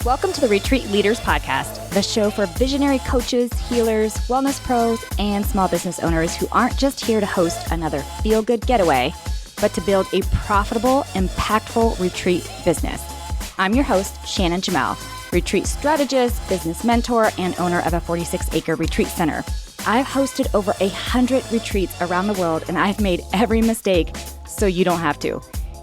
Welcome to the Retreat Leaders Podcast, the show for visionary coaches, healers, wellness pros, and small business owners who aren't just here to host another feel-good getaway, but to build a profitable, impactful retreat business. I'm your host, Shannon Jamal, retreat strategist, business mentor, and owner of a 46-acre retreat center. I've hosted over 100 retreats around the world, and I've made every mistake so you don't have to.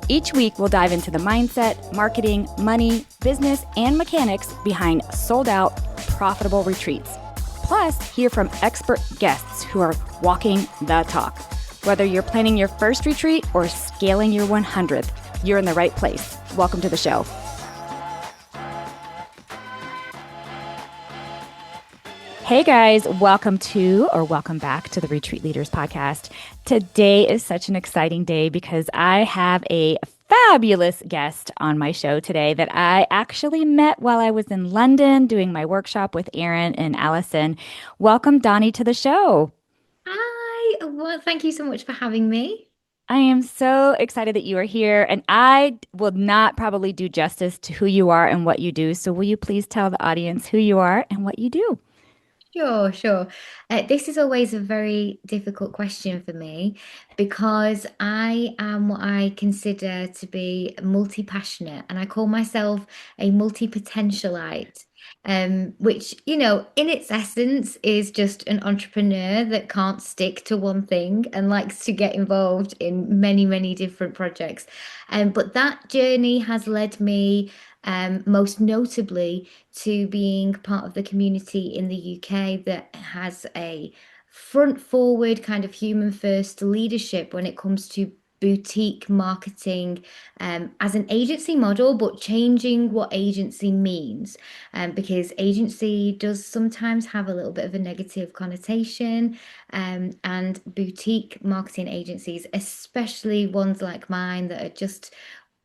Each week, we'll dive into the mindset, marketing, money, business, and mechanics behind sold-out, profitable retreats. Plus, hear from expert guests who are walking the talk. Whether you're planning your first retreat or scaling your 100th, you're in the right place. Welcome to the show. Hey guys, welcome back to the Retreat Leaders Podcast. Today is such an exciting day because I have a fabulous guest on my show today that I actually met while I was in London doing my workshop with Aaron and Allison. Welcome, Dawni, to the show. Hi, well, thank you so much for having me. I am so excited that you are here, and I will not probably do justice to who you are and what you do. So will you please tell the audience who you are and what you do? Sure, sure. This is always a very difficult question for me because I am what I consider to be multi-passionate, and I call myself a multi-potentialite, which, in its essence is just an entrepreneur that can't stick to one thing and likes to get involved in many, many different projects. But that journey has led me most notably to being part of the community in the UK that has a front forward kind of human first leadership when it comes to boutique marketing as an agency model, but changing what agency means. Because agency does sometimes have a little bit of a negative connotation. And boutique marketing agencies, especially ones like mine that are just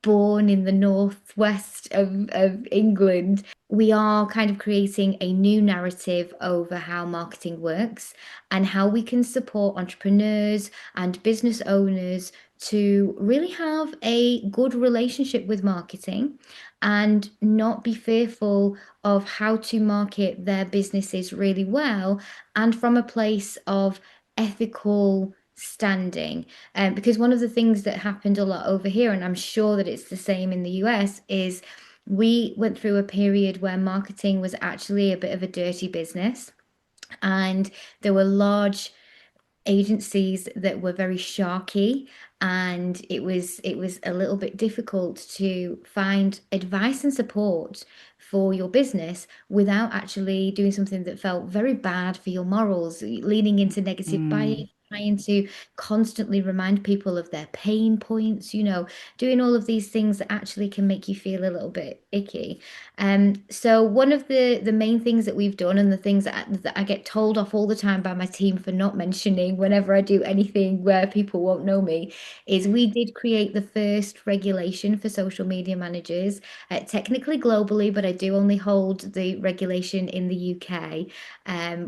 born in the northwest of England, we are kind of creating a new narrative over how marketing works and how we can support entrepreneurs and business owners to really have a good relationship with marketing and not be fearful of how to market their businesses really well and from a place of ethical standing. Because one of the things that happened a lot over here, and I'm sure that it's the same in the US, is we went through a period where marketing was actually a bit of a dirty business. And there were large agencies that were very sharky, and it was a little bit difficult to find advice and support for your business without actually doing something that felt very bad for your morals, leaning into negative Mm. buying, trying to constantly remind people of their pain points, doing all of these things that actually can make you feel a little bit icky. So one of the main things that we've done, and the things that I get told off all the time by my team for not mentioning whenever I do anything where people won't know me, is we did create the first regulation for social media managers, technically globally, but I do only hold the regulation in the UK,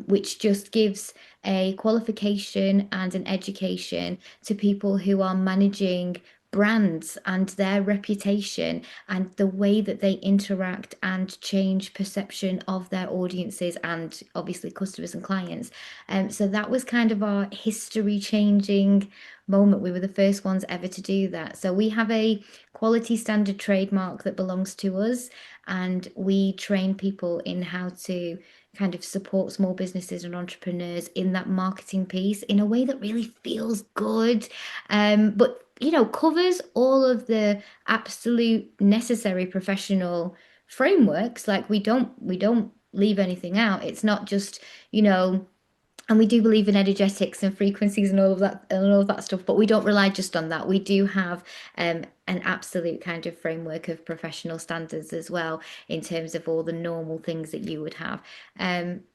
which just gives a qualification and an education to people who are managing brands and their reputation and the way that they interact and change perception of their audiences and obviously customers and clients. So that was kind of our history changing moment. We were the first ones ever to do that. So we have a quality standard trademark that belongs to us, and we train people in how to kind of support small businesses and entrepreneurs in that marketing piece in a way that really feels good. But covers all of the absolute necessary professional frameworks. Like we don't leave anything out. It's not just, you know, and we do believe in energetics and frequencies and all of that stuff, but we don't rely just on that. We do have an absolute kind of framework of professional standards as well in terms of all the normal things that you would have.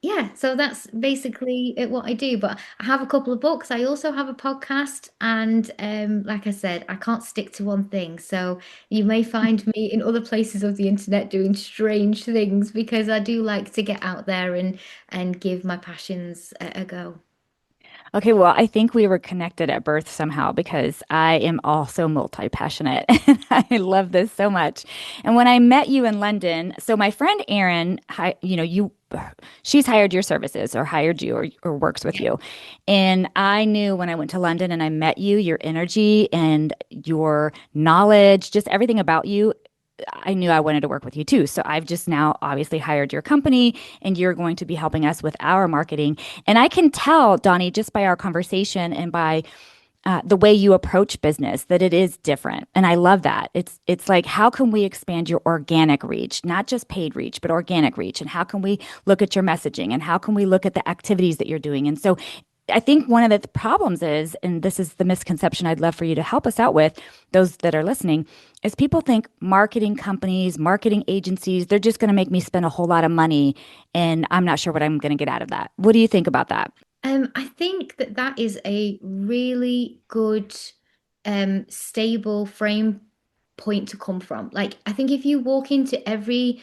Yeah, so that's basically what I do. But I have a couple of books. I also have a podcast, and like I said, I can't stick to one thing. So you may find me in other places of the internet doing strange things because I do like to get out there and give my passions a go. Okay, well, I think we were connected at birth somehow because I am also multi-passionate. I love this so much. And when I met you in London, so my friend Erin, she's hired your services or hired you or works with you. And I knew when I went to London and I met you, your energy and your knowledge, just everything about you, I knew I wanted to work with you too. So I've just now obviously hired your company and you're going to be helping us with our marketing. And I can tell, Dawni, just by our conversation and by the way you approach business, that it is different. And I love that. It's like, how can we expand your organic reach, not just paid reach, but organic reach? And how can we look at your messaging? And how can we look at the activities that you're doing? And so I think one of the problems is, and this is the misconception I'd love for you to help us out with, those that are listening, is people think marketing companies, marketing agencies, they're just going to make me spend a whole lot of money, and I'm not sure what I'm going to get out of that. What do you think about that? I think that that is a really good, stable frame point to come from. Like, I think if you walk into every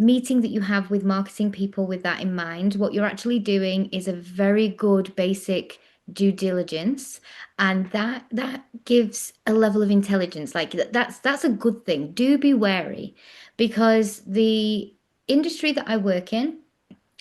meeting that you have with marketing people with that in mind, what you're actually doing is a very good basic due diligence, and that gives a level of intelligence. Like that's a good thing. Do be wary, because the industry that I work in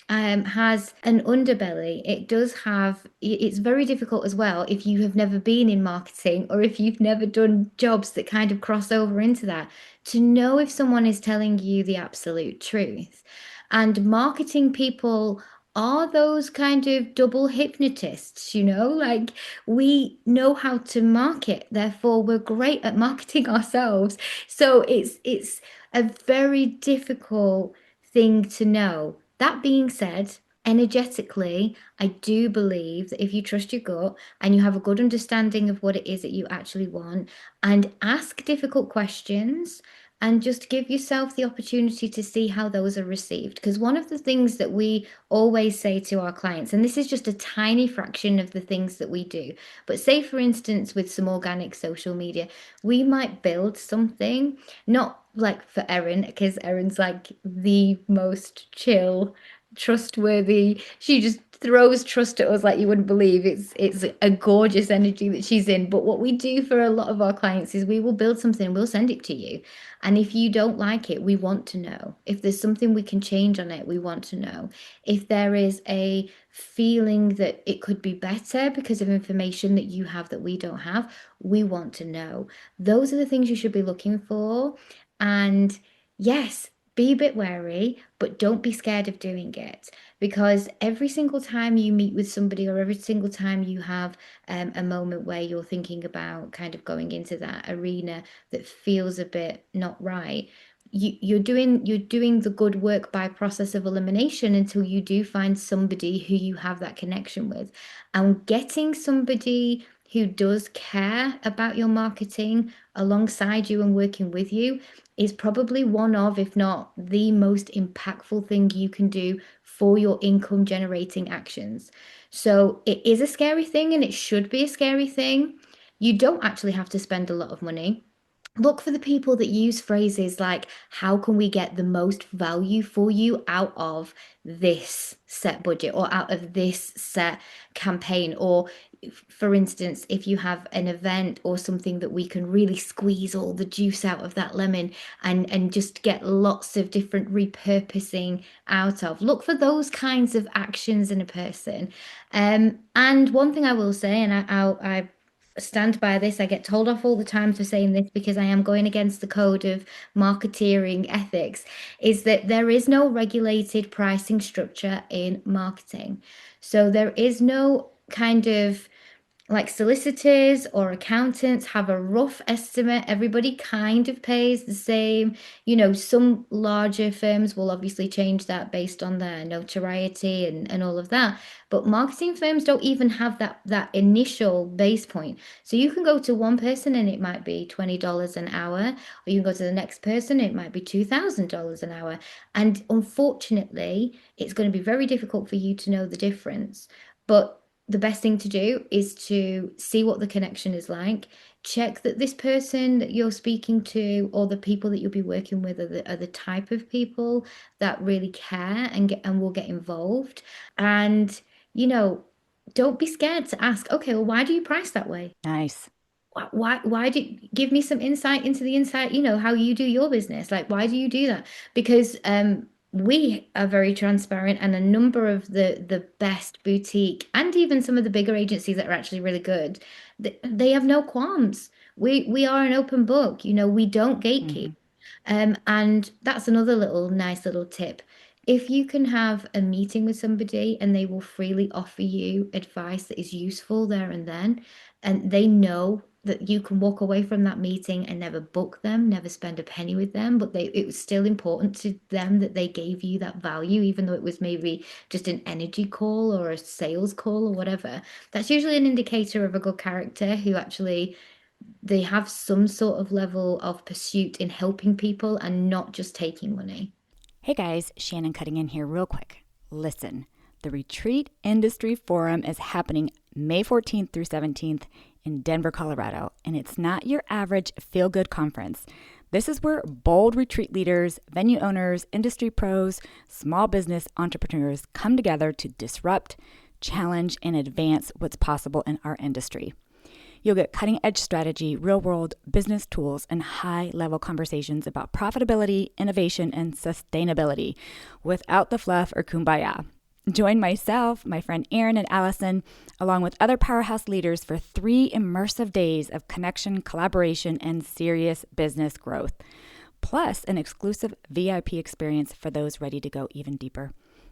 has an underbelly. It does have, it's very difficult as well if you have never been in marketing or if you've never done jobs that kind of cross over into that, to know if someone is telling you the absolute truth. And marketing people are those kind of double hypnotists, like we know how to market, therefore we're great at marketing ourselves. So it's a very difficult thing to know. That being said, energetically, I do believe that if you trust your gut and you have a good understanding of what it is that you actually want, and ask difficult questions and just give yourself the opportunity to see how those are received. Because one of the things that we always say to our clients, and this is just a tiny fraction of the things that we do, but say for instance, with some organic social media, we might build something, not like for Erin, because Erin's like the most chill, trustworthy. She just throws trust at us like you wouldn't believe. It's a gorgeous energy that she's in. But what we do for a lot of our clients is we will build something, we'll send it to you. And if you don't like it, we want to know. If there's something we can change on it, we want to know. If there is a feeling that it could be better because of information that you have that we don't have, we want to know. Those are the things you should be looking for. And yes, be a bit wary, but don't be scared of doing it, because every single time you meet with somebody or every single time you have a moment where you're thinking about kind of going into that arena that feels a bit not right, you're doing the good work by process of elimination until you do find somebody who you have that connection with. And getting somebody who does care about your marketing alongside you and working with you is probably one of, if not the most impactful thing you can do for your income generating actions. So it is a scary thing and it should be a scary thing. You don't actually have to spend a lot of money. Look for the people that use phrases like, how can we get the most value for you out of this set budget or out of this set campaign? Or, for instance, if you have an event or something that we can really squeeze all the juice out of that lemon and just get lots of different repurposing out of. Look for those kinds of actions in a person. And one thing I will say, and I stand by this. I get told off all the time for saying this because I am going against the code of marketeering ethics, is that there is no regulated pricing structure in marketing. So there is no kind of, like, solicitors or accountants have a rough estimate. Everybody kind of pays the same. Some larger firms will obviously change that based on their notoriety and all of that. But marketing firms don't even have that initial base point. So you can go to one person and it might be $20 an hour, or you can go to the next person, it might be $2,000 an hour. And unfortunately, it's going to be very difficult for you to know the difference. But the best thing to do is to see what the connection is like. Check that this person that you're speaking to or the people that you'll be working with are the type of people that really care and will get involved. And, you know, don't be scared to ask, okay, well, why do you price that way? Nice. Why do you give me some insight into the insight, how you do your business? Like, why do you do that? Because we are very transparent, and a number of the best boutique and even some of the bigger agencies that are actually really good, they have no qualms. We are an open book, we don't gatekeep. Hmm. And that's another little nice little tip. If you can have a meeting with somebody and they will freely offer you advice that is useful there and then, and they know that you can walk away from that meeting and never book them, never spend a penny with them, but it was still important to them that they gave you that value, even though it was maybe just an energy call or a sales call or whatever. That's usually an indicator of a good character who actually they have some sort of level of pursuit in helping people and not just taking money. Hey guys, Shannon cutting in here real quick. Listen, the Retreat Industry Forum is happening May 14th through 17th in Denver, Colorado, and it's not your average feel-good conference. This is where bold retreat leaders, venue owners, industry pros, small business entrepreneurs come together to disrupt, challenge, and advance what's possible in our industry. You'll get cutting edge strategy, real world business tools, and high level conversations about profitability, innovation, and sustainability without the fluff or kumbaya. Join myself, my friend Erin and Allison, along with other powerhouse leaders for 3 immersive days of connection, collaboration, and serious business growth, plus an exclusive VIP experience for those ready to go even deeper.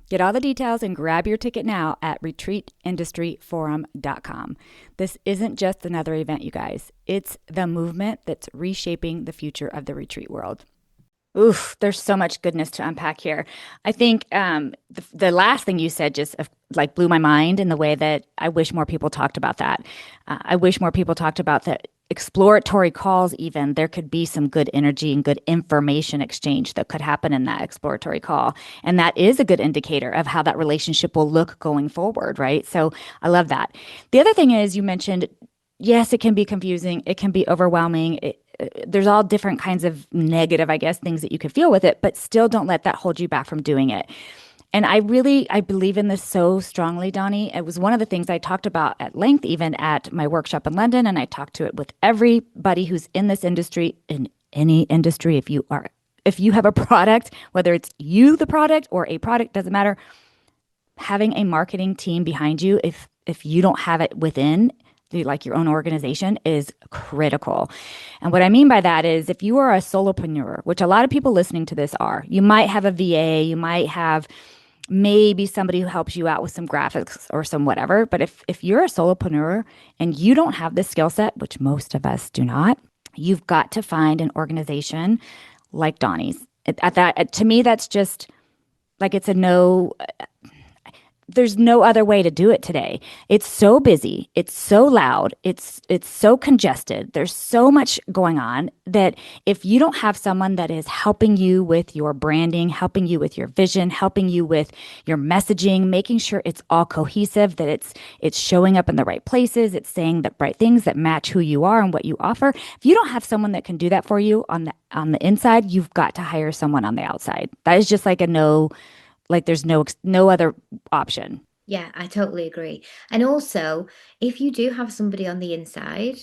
Get all the details and grab your ticket now at retreatindustryforum.com. This isn't just another event, you guys. It's the movement that's reshaping the future of the retreat world. Oof, there's so much goodness to unpack here. I think the last thing you said just like blew my mind in the way that I wish more people talked about that. I wish more people talked about that exploratory calls even. There could be some good energy and good information exchange that could happen in that exploratory call. And that is a good indicator of how that relationship will look going forward, right? So I love that. The other thing is you mentioned, yes, it can be confusing. It can be overwhelming. There's all different kinds of negative, I guess, things that you could feel with it, but still don't let that hold you back from doing it. And I believe in this so strongly, Dawni. It was one of the things I talked about at length, even at my workshop in London. And I talked to it with everybody who's in this industry, in any industry. If you have a product, whether it's you, the product, or a product, doesn't matter. Having a marketing team behind you, if you don't have it within, like your own organization, is critical. And what I mean by that is if you are a solopreneur, which a lot of people listening to this are, you might have a VA, you might have maybe somebody who helps you out with some graphics or some whatever. But if you're a solopreneur and you don't have this skill set, which most of us do not, you've got to find an organization like Dawni's. To me, that's just like it's a no. There's no other way to do it today. It's so busy. It's so loud. It's so congested. There's so much going on that if you don't have someone that is helping you with your branding, helping you with your vision, helping you with your messaging, making sure it's all cohesive, that it's showing up in the right places, it's saying the right things that match who you are and what you offer. If you don't have someone that can do that for you on the inside, you've got to hire someone on the outside. That is just like a no. Like there's no other option. Yeah, I totally agree. And also, if you do have somebody on the inside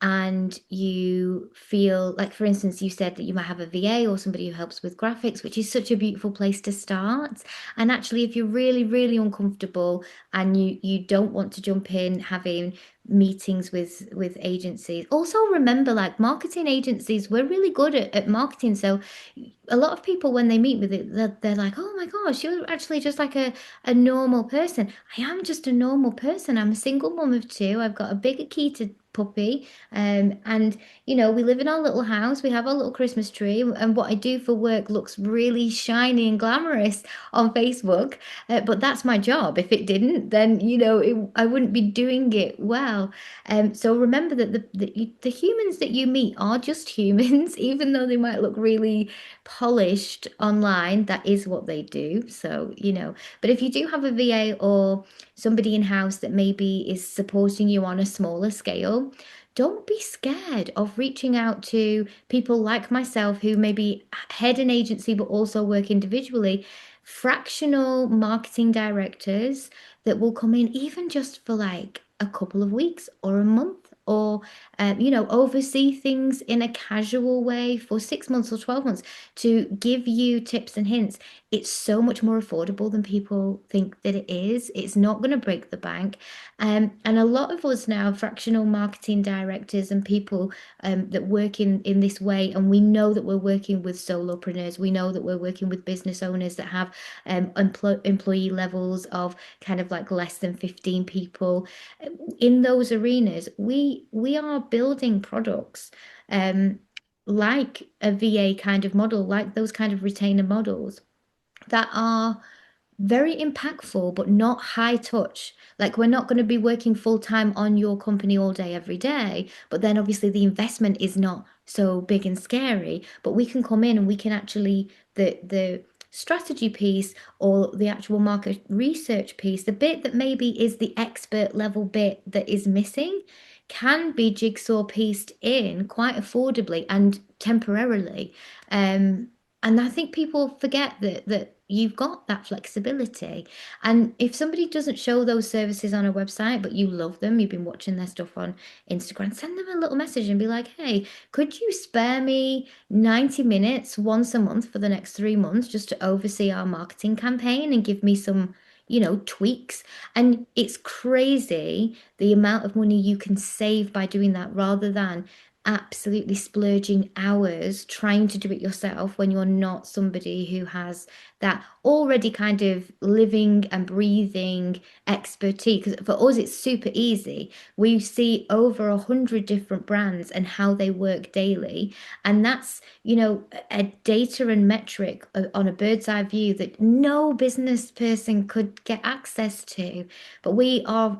and you feel like, for instance, you said that you might have a VA or somebody who helps with graphics, which is such a beautiful place to start. And actually, if you're really, really uncomfortable and you don't want to jump in having meetings with agencies, also remember like marketing agencies, we're really good at marketing. So a lot of people when they meet with it, they're like, oh my gosh, you're actually just like a normal person. I am just a normal person. I'm a single mom of 2. I've got a big Akita puppy. And we live in our little house. We have our little Christmas tree. And what I do for work looks really shiny and glamorous on Facebook. But that's my job. If it didn't, then I wouldn't be doing it well. So remember that the humans that you meet are just humans, even though they might look really polished online. That is what they do. So, but if you do have a VA or somebody in house that maybe is supporting you on a smaller scale, don't be scared of reaching out to people like myself who maybe head an agency but also work individually. Fractional marketing directors, that will come in even just for like a couple of weeks or a month or oversee things in a casual way for 6 months or 12 months to give you tips and hints. It's so much more affordable than people think that it is. It's not going to break the bank. And a lot of us now, fractional marketing directors and people that work in this way, and we know that we're working with solopreneurs, we know that we're working with business owners that have employee levels of kind of like less than 15 people. In those arenas, we are building products like a VA kind of model, like those kind of retainer models that are very impactful, but not high touch. Like we're not going to be working full time on your company all day, every day. But then obviously the investment is not so big and scary. But we can come in and we can actually the strategy piece or the actual market research piece, the bit that maybe is the expert level bit that is missing, can be jigsaw pieced in quite affordably and temporarily. And I think people forget that you've got that flexibility. And if somebody doesn't show those services on a website, but you love them, you've been watching their stuff on Instagram, send them a little message and be like, hey, could you spare me 90 minutes once a month for the next 3 months just to oversee our marketing campaign and give me some, tweaks? And it's crazy the amount of money you can save by doing that rather than absolutely splurging hours trying to do it yourself when you're not somebody who has that already kind of living and breathing expertise. Because for us, it's super easy. We see over 100 different brands and how they work daily. And that's, a data and metric on a bird's eye view that no business person could get access to. But we are,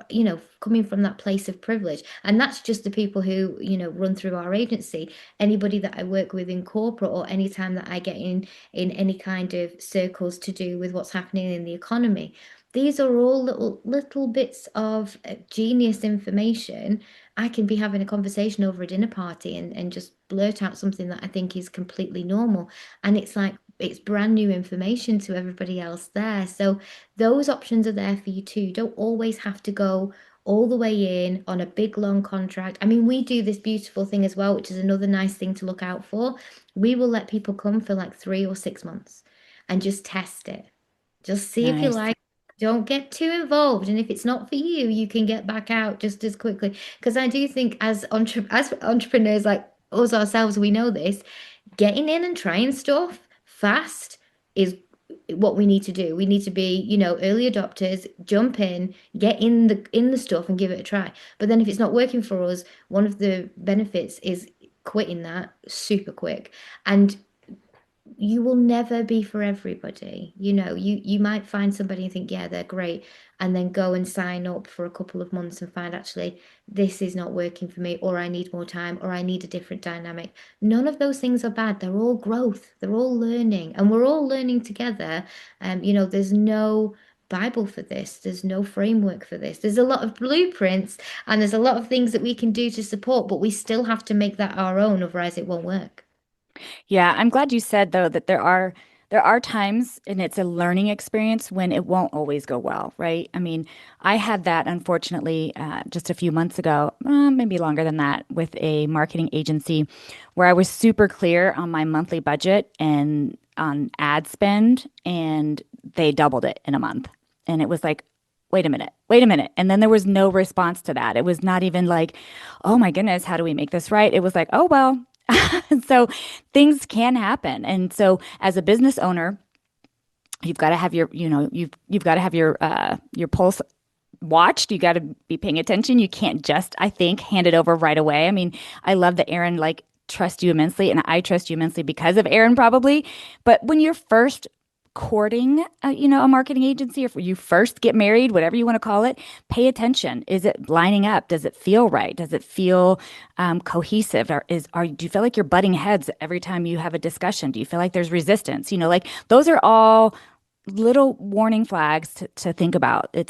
coming from that place of privilege. And that's just the people who, run through our agency. Anybody that I work with in corporate or anytime that I get in any kind of circles to do with what's happening in the economy. These are all little bits of genius information. I can be having a conversation over a dinner party and just blurt out something that I think is completely normal. And it's like it's brand new information to everybody else there. So those options are there for you too. Don't always have to go all the way in on a big long contract. I mean, we do this beautiful thing as well, which is another nice thing to look out for. We will let people come for like 3 or 6 months and just test it. Just see if you Nice. like. Don't get too involved. And if it's not for you, you can get back out just as quickly. Because I do think as entrepreneurs like us ourselves, we know this, getting in and trying stuff fast is what we need to do. We need to be, early adopters, jump in, get in the stuff and give it a try. But then if it's not working for us, one of the benefits is quitting that super quick. And you will never be for everybody. You might find somebody and think, yeah, they're great, and then go and sign up for a couple of months and find actually this is not working for me, or I need more time, or I need a different dynamic. None of those things are bad. They're all growth. They're all learning, and we're all learning together. There's no Bible for this. There's no framework for this. There's a lot of blueprints and there's a lot of things that we can do to support, but we still have to make that our own, otherwise it won't work. Yeah, I'm glad you said though that there are times and it's a learning experience when it won't always go well, right? I mean, I had that unfortunately just a few months ago, maybe longer than that, with a marketing agency where I was super clear on my monthly budget and on ad spend, and they doubled it in a month. And it was like, wait a minute, wait a minute. And then there was no response to that. It was not even like, oh my goodness, how do we make this right? It was like, oh, well, so things can happen. And so as a business owner, you've got to have you've got to have your pulse watched. You got to be paying attention. You can't just, I think, hand it over right away. I mean, I love that Aaron like trusts you immensely, and I trust you immensely because of Aaron probably. But when you're first courting, a marketing agency, or if you first get married, whatever you want to call it, pay attention. Is it lining up? Does it feel right? Does it feel cohesive? Do you feel like you're butting heads every time you have a discussion? Do you feel like there's resistance? Like those are all little warning flags to think about. I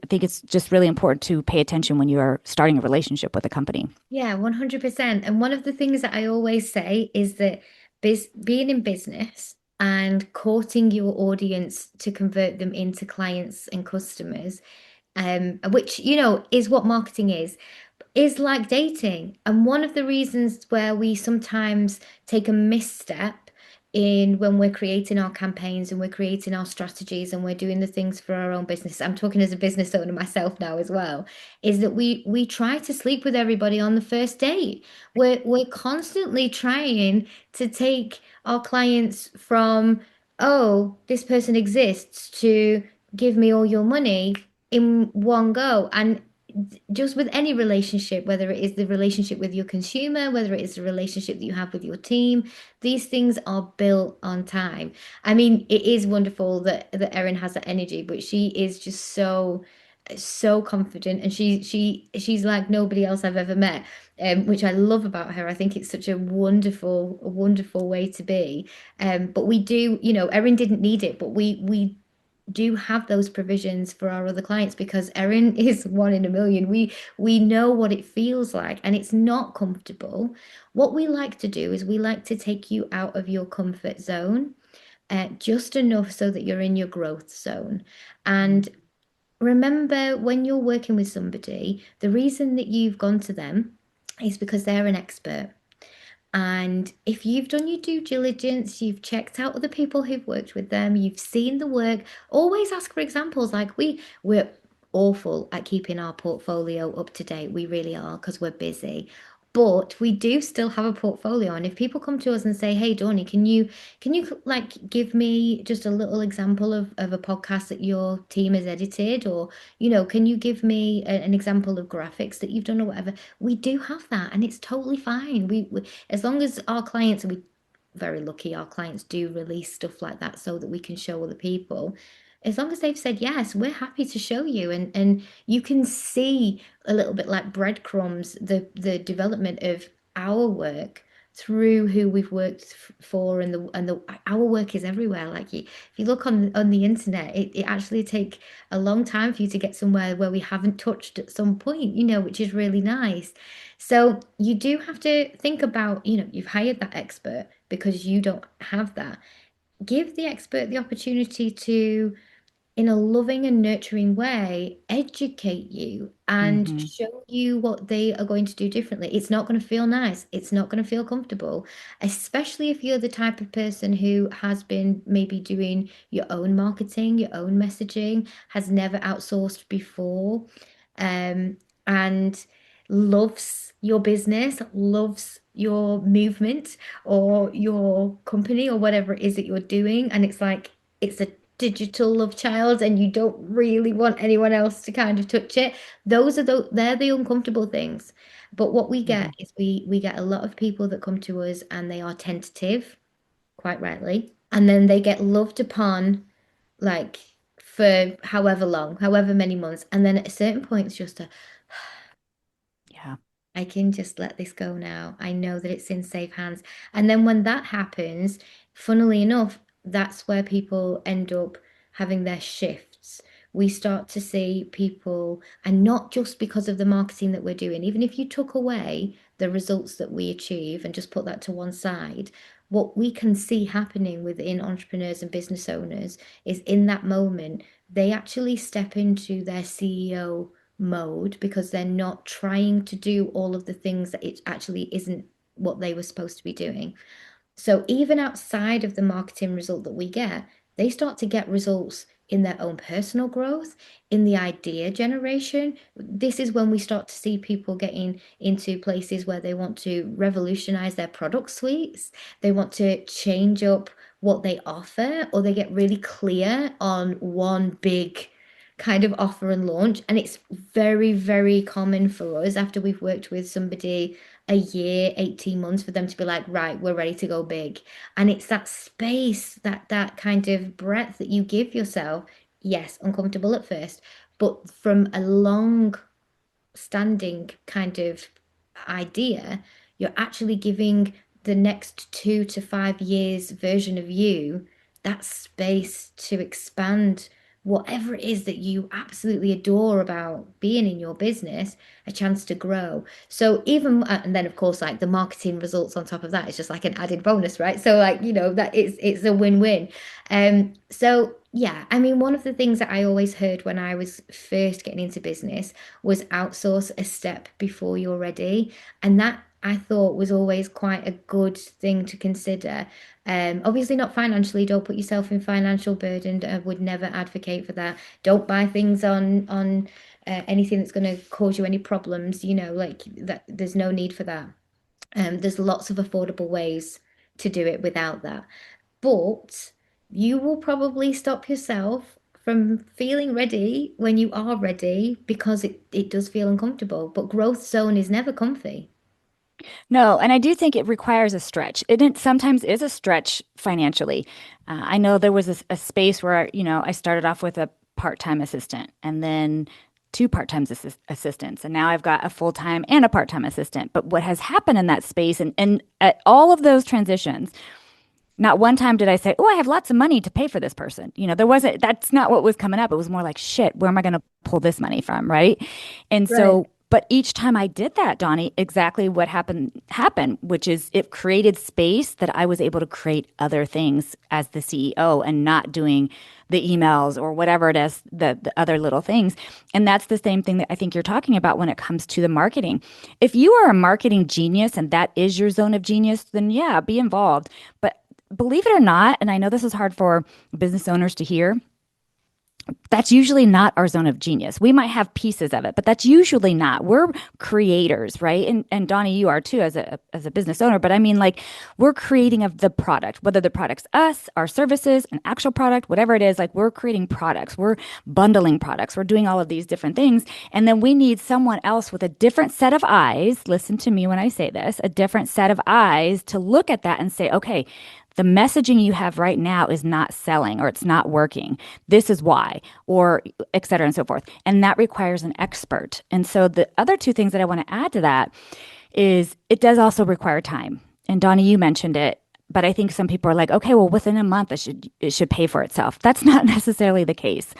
think it's just really important to pay attention when you are starting a relationship with a company. Yeah, 100%. And one of the things that I always say is that being in business and courting your audience to convert them into clients and customers, which, is what marketing is like dating. And one of the reasons where we sometimes take a misstep in when we're creating our campaigns and we're creating our strategies and we're doing the things for our own business, I'm talking as a business owner myself now as well, is that we try to sleep with everybody on the first date. We're constantly trying to take our clients from, oh, this person exists, to give me all your money in one go. And just with any relationship, whether it is the relationship with your consumer, whether it is the relationship that you have with your team, these things are built on time. I mean, it is wonderful that Erin has that energy, but she is just so confident, and she's like nobody else I've ever met, which I love about her. I think it's such a wonderful way to be. But we do, Erin didn't need it, but we do have those provisions for our other clients because Erin is one in a million. We know what it feels like, and it's not comfortable. What we like to do is we like to take you out of your comfort zone, just enough so that you're in your growth zone. And remember, when you're working with somebody, the reason that you've gone to them is because they're an expert. And if you've done your due diligence, you've checked out other people who've worked with them, you've seen the work, always ask for examples. Like we're awful at keeping our portfolio up to date. We really are because we're busy. But we do still have a portfolio. And if people come to us and say, "Hey, Dawni, can you like give me just a little example of a podcast that your team has edited? Or, can you give me an example of graphics that you've done or whatever?" We do have that, and it's totally fine. We as long as our clients, and we very lucky, our clients do release stuff like that so that we can show other people. As long as they've said yes, we're happy to show you, and you can see a little bit like breadcrumbs the development of our work through who we've worked for, and the our work is everywhere. Like if you look on the internet, it actually take a long time for you to get somewhere where we haven't touched at some point, which is really nice. So you do have to think about, you've hired that expert because you don't have that. Give the expert the opportunity to, in a loving and nurturing way, educate you and Mm-hmm. show you what they are going to do differently. It's not going to feel nice. It's not going to feel comfortable, especially if you're the type of person who has been maybe doing your own marketing, your own messaging, has never outsourced before, and loves your business, loves your movement or your company or whatever it is that you're doing. And it's like, it's a digital love child and you don't really want anyone else to kind of touch it. They're the uncomfortable things. But what we Mm-hmm. get is we get a lot of people that come to us and they are tentative, quite rightly, and then they get loved upon, like, for however long, however many months, and then at a certain point it's just a, Yeah. I can just let this go now. I know that it's in safe hands. And then when that happens, funnily enough, that's where people end up having their shifts. We start to see people, and not just because of the marketing that we're doing, even if you took away the results that we achieve and just put that to one side, what we can see happening within entrepreneurs and business owners is in that moment, they actually step into their CEO mode because they're not trying to do all of the things that it actually isn't what they were supposed to be doing. So even outside of the marketing result that we get, they start to get results in their own personal growth, in the idea generation. This is when we start to see people getting into places where they want to revolutionize their product suites. They want to change up what they offer, or they get really clear on one big kind of offer and launch. And it's very, very common for us after we've worked with somebody a year, 18 months, for them to be like, right, we're ready to go big. And it's that space, that kind of breadth that you give yourself. Yes, uncomfortable at first, but from a long standing kind of idea, you're actually giving the next 2 to 5 years version of you that space to expand whatever it is that you absolutely adore about being in your business, a chance to grow. So even and then of course like the marketing results on top of that is just like an added bonus, right? So like, that it's a win-win. So yeah, I mean, one of the things that I always heard when I was first getting into business was outsource a step before you're ready. And that I thought was always quite a good thing to consider. Obviously not financially, don't put yourself in financial burden. I would never advocate for that. Don't buy things on anything that's going to cause you any problems, like that. There's no need for that. There's lots of affordable ways to do it without that. But you will probably stop yourself from feeling ready when you are ready because it does feel uncomfortable. But growth zone is never comfy. No, and I do think it requires a stretch. It sometimes is a stretch financially. I know there was a space where, I started off with a part-time assistant and then two part-time assistants. And now I've got a full-time and a part-time assistant. But what has happened in that space and at all of those transitions, not one time did I say, "Oh, I have lots of money to pay for this person." There wasn't, that's not what was coming up. It was more like, shit, where am I going to pull this money from? Right. And Right. so, but each time I did that, Dawni, exactly what happened, which is it created space that I was able to create other things as the CEO and not doing the emails or whatever it is, the other little things. And that's the same thing that I think you're talking about when it comes to the marketing. If you are a marketing genius and that is your zone of genius, then yeah, be involved. But believe it or not, and I know this is hard for business owners to hear, that's usually not our zone of genius. We might have pieces of it, but that's usually not. We're creators, right? And Dawni, you are too as a business owner. But I mean, like we're creating of the product, whether the product's us, our services, an actual product, whatever it is. Like we're creating products, we're bundling products, we're doing all of these different things, and then we need someone else with a different set of eyes. Listen to me when I say this: a different set of eyes to look at that and say, okay, the messaging you have right now is not selling or it's not working. This is why, or et cetera and so forth. And that requires an expert. And so the other two things that I want to add to that is it does also require time. And Dawni, you mentioned it, but I think some people are like, okay, well, within a month it should pay for itself. That's not necessarily the case.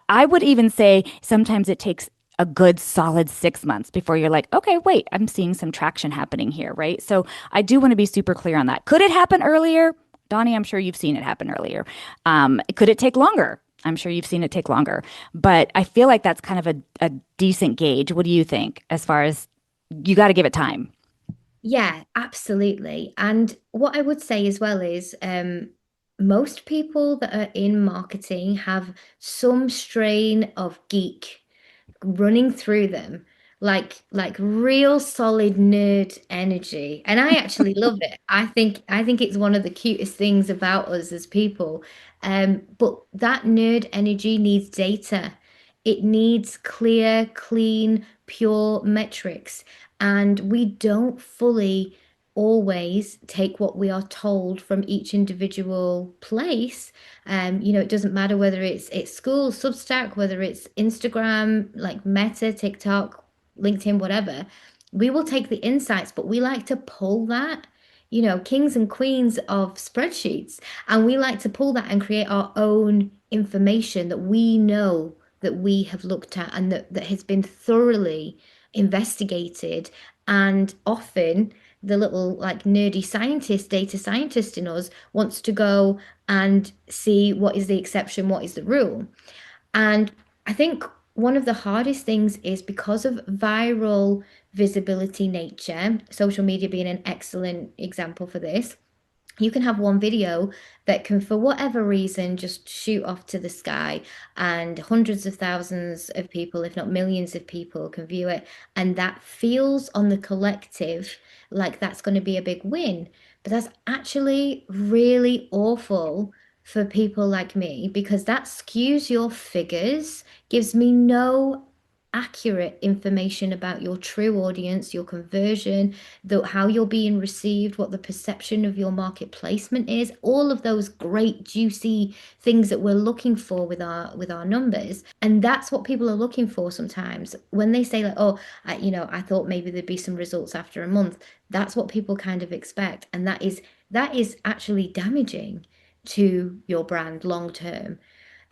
I would even say sometimes it takes a good solid 6 months before you're like, okay, wait, I'm seeing some traction happening here, right? So I do want to be super clear on that. Could it happen earlier? Dawni, I'm sure you've seen it happen earlier. Could it take longer? I'm sure you've seen it take longer. But I feel like that's kind of a decent gauge. What do you think as far as you got to give it time? Yeah, absolutely. And what I would say as well is most people that are in marketing have some strain of geek running through them, like real solid nerd energy. And I actually love it. I think it's one of the cutest things about us as people. But that nerd energy needs data. It needs clear, clean, pure metrics. And we don't fully always take what we are told from each individual place. It doesn't matter whether it's school, Substack, whether it's Instagram, like Meta, TikTok, LinkedIn, whatever. We will take the insights, but we like to pull that, kings and queens of spreadsheets, and we like to pull that and create our own information that we know that we have looked at and that has been thoroughly investigated. And often the little like nerdy scientist, data scientist in us wants to go and see what is the exception, what is the rule. And I think one of the hardest things is because of viral visibility nature, social media being an excellent example for this. You can have one video that can, for whatever reason, just shoot off to the sky, and hundreds of thousands of people, if not millions of people, can view it. And that feels on the collective like that's going to be a big win. But that's actually really awful for people like me because that skews your figures, gives me no accurate information about your true audience, your conversion, how you're being received, what the perception of your market placement is, all of those great juicy things that we're looking for with our numbers. And that's what people are looking for sometimes when they say like, oh, I thought maybe there'd be some results after a month. That's what people kind of expect, and that is actually damaging to your brand long term.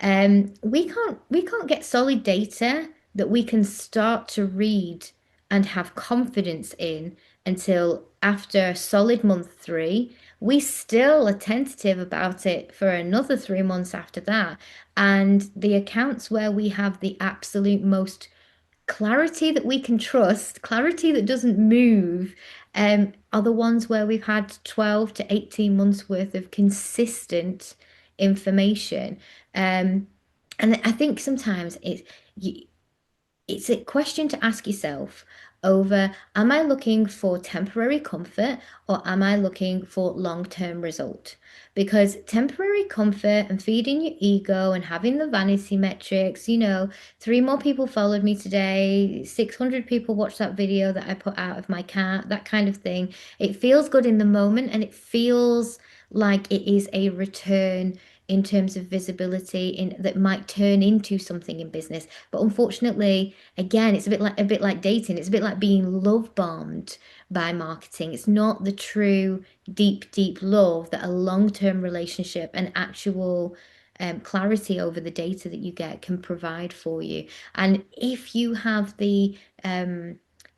We can't get solid data that we can start to read and have confidence in until after solid month three. We still are tentative about it for another 3 months after that. And the accounts where we have the absolute most clarity that we can trust, clarity that doesn't move, are the ones where we've had 12 to 18 months worth of consistent information. Um, and I think sometimes it's a question to ask yourself over, am I looking for temporary comfort or am I looking for long-term result? Because temporary comfort and feeding your ego and having the vanity metrics, three more people followed me today, 600 people watched that video that I put out of my cat, that kind of thing. It feels good in the moment and it feels like it is a return in terms of visibility in that might turn into something in business. But unfortunately, again, it's a bit like dating. It's a bit like being love bombed by marketing. It's not the true deep, deep love that a long-term relationship and actual clarity over the data that you get can provide for you. And if you have the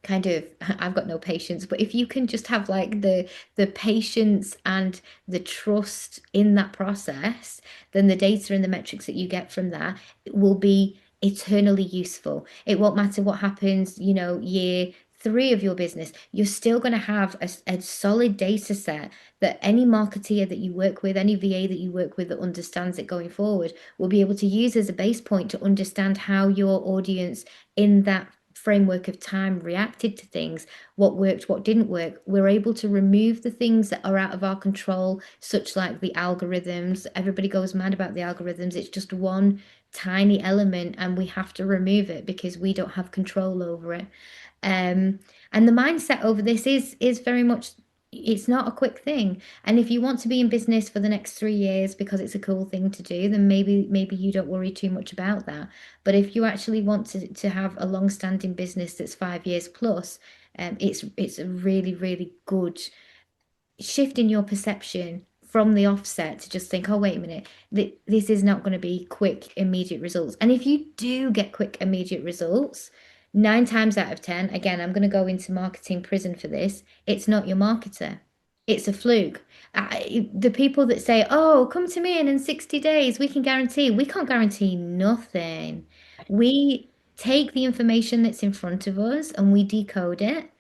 kind of, I've got no patience, but if you can just have like the patience and the trust in that process, then the data and the metrics that you get from that will be eternally useful. It won't matter what happens, year three of your business, you're still going to have a solid data set that any marketeer that you work with, any VA that you work with that understands it going forward, will be able to use as a base point to understand how your audience in that framework of time reacted to things, what worked, what didn't work. We're able to remove the things that are out of our control, such like the algorithms. Everybody goes mad about the algorithms. It's just one tiny element and we have to remove it because we don't have control over it. And the mindset over this is very much, it's not a quick thing. And if you want to be in business for the next 3 years because it's a cool thing to do, then maybe you don't worry too much about that. But if you actually want to have a long-standing business that's 5 years plus, it's a really, really good shift in your perception from the offset to just think, oh, wait a minute, this is not going to be quick, immediate results. And if you do get quick, immediate results, 9 times out of 10, again, I'm going to go into marketing prison for this, it's not your marketer. It's a fluke. The people that say, oh, come to me and in 60 days, we can't guarantee nothing. We take the information that's in front of us and we decode it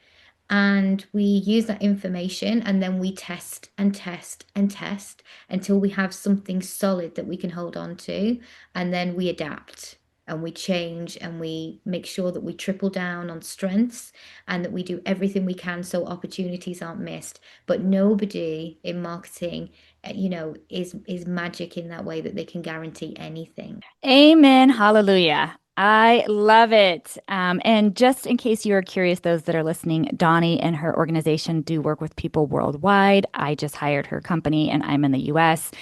and we use that information and then we test and test and test until we have something solid that we can hold on to, and then we adapt and we change and we make sure that we triple down on strengths and that we do everything we can so opportunities aren't missed. But nobody in marketing is magic in that way that they can guarantee anything. Amen. Hallelujah. I love it. And just in case you are curious, those that are listening, Dawni and her organization do work with people worldwide. I just hired her company and I'm in the US.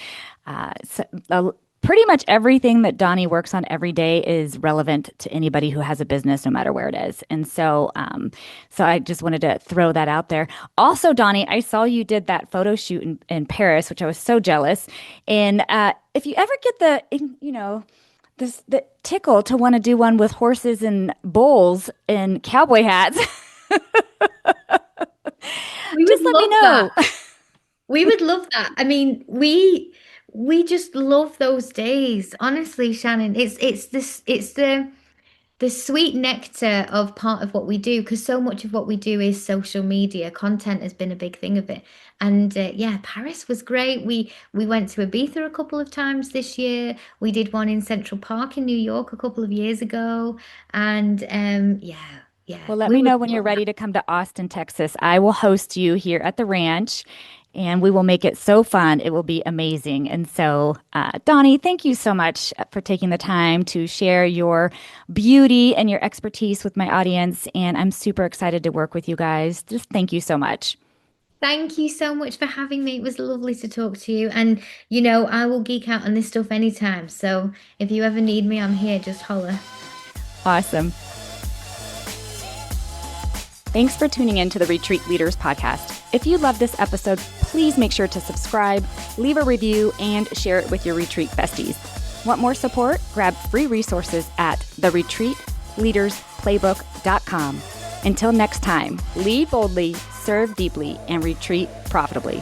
Pretty much everything that Dawni works on every day is relevant to anybody who has a business, no matter where it is. And so I just wanted to throw that out there. Also, Dawni, I saw you did that photo shoot in Paris, which I was so jealous. And if you ever get the tickle to want to do one with horses and bulls and cowboy hats, We just would let me love know. that. We would love that. I mean, we just love those days. Honestly, Shannon, it's the sweet nectar of part of what we do, because so much of what we do is social media. Content has been a big thing of it. And yeah, Paris was great. We went to Ibiza a couple of times this year. We did one in Central Park in New York a couple of years ago. And yeah, yeah, Well, let we me would know when you're love that. ready to come to Austin, Texas. I will host you here at the ranch and we will make it so fun. It will be amazing. And so, Dawni, thank you so much for taking the time to share your beauty and your expertise with my audience. And I'm super excited to work with you guys. Just thank you so much. Thank you so much for having me. It was lovely to talk to you. And, I will geek out on this stuff anytime. So if you ever need me, I'm here. Just holler. Awesome. Thanks for tuning in to the Retreat Leaders Podcast. If you love this episode, please make sure to subscribe, leave a review, and share it with your retreat besties. Want more support? Grab free resources at theretreatleadersplaybook.com. Until next time, lead boldly, serve deeply, and retreat profitably.